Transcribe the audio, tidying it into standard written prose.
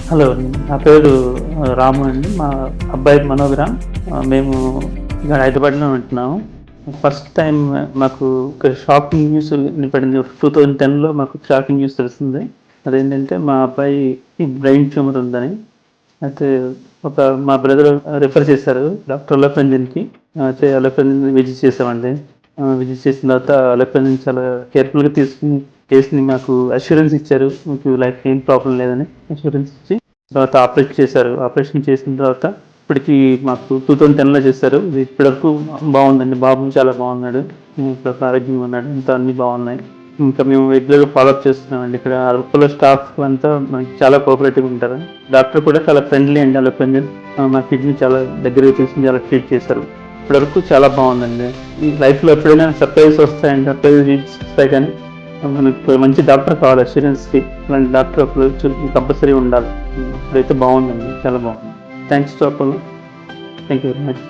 Hello! నా పేరు రాము అండి. మా అబ్బాయి మనోహరం. మేము ఇక్కడ హైదరాబాద్‌లో ఉంటున్నాము. ఫస్ట్ టైమ్ మాకు ఒక షాకింగ్ న్యూస్ వినపడింది. 2010లో మాకు షాకింగ్ న్యూస్ తెలిసింది. అదేంటంటే మా అబ్బాయికి బ్రెయిన్ ట్యూమర్ ఉందని. అయితే మా బ్రదర్ రిఫర్ చేశారు డాక్టర్ అలోపంజన్‌కి. అయితే అలోపంజన్ విజిట్ చేసామండి. విజిట్ చేసిన తర్వాత అలోపంజన్ చాలా కేర్‌ఫుల్‌గా తీసుకొని కేస్‌ని మాకు అష్యూరెన్స్ ఇచ్చారు. మీకు లైఫ్ ఏం ప్రాబ్లమ్ లేదని అష్యూరెన్స్ ఇచ్చి తర్వాత చేశారు. ఆపరేషన్ చేసిన తర్వాత ఇప్పటికి మాకు 2010లో చేశారు. ఇది ఇప్పటివరకు బాగుందండి. బాబు చాలా బాగున్నాడు. ఇప్పటివరకు ఆరోగ్యంగా ఉన్నాడు. అంతా అన్నీ బాగున్నాయి. ఇంకా మేము రెగ్యులర్‌గా ఫాలోఅప్ చేస్తున్నామండి. ఇక్కడ అరకులో స్టాఫ్ అంతా మనకి చాలా కోఆపరేటివ్‌గా ఉంటారు. డాక్టర్ కూడా చాలా ఫ్రెండ్లీ అండి అలోపంజన్. మా కిడ్‌ని చాలా దగ్గరగా తీసుకొని చాలా ట్రీట్ చేశారు. ఇప్పటివరకు చాలా బాగుందండి. ఈ లైఫ్‌లో ఎప్పుడైనా సర్ప్రైజ్ వస్తాయండి. సర్ప్రైజ్ విజిట్స్ వస్తాయి కానీ మనకు మంచి డాక్టర్ కావాలి అష్యూరెన్స్‌కి. అలాంటి డాక్టర్ ఒకరు కంపల్సరీ ఉండాలి. ఇప్పుడైతే బాగుందండి. చాలా బాగుంది. Thanks to Apollo. Thank you very much.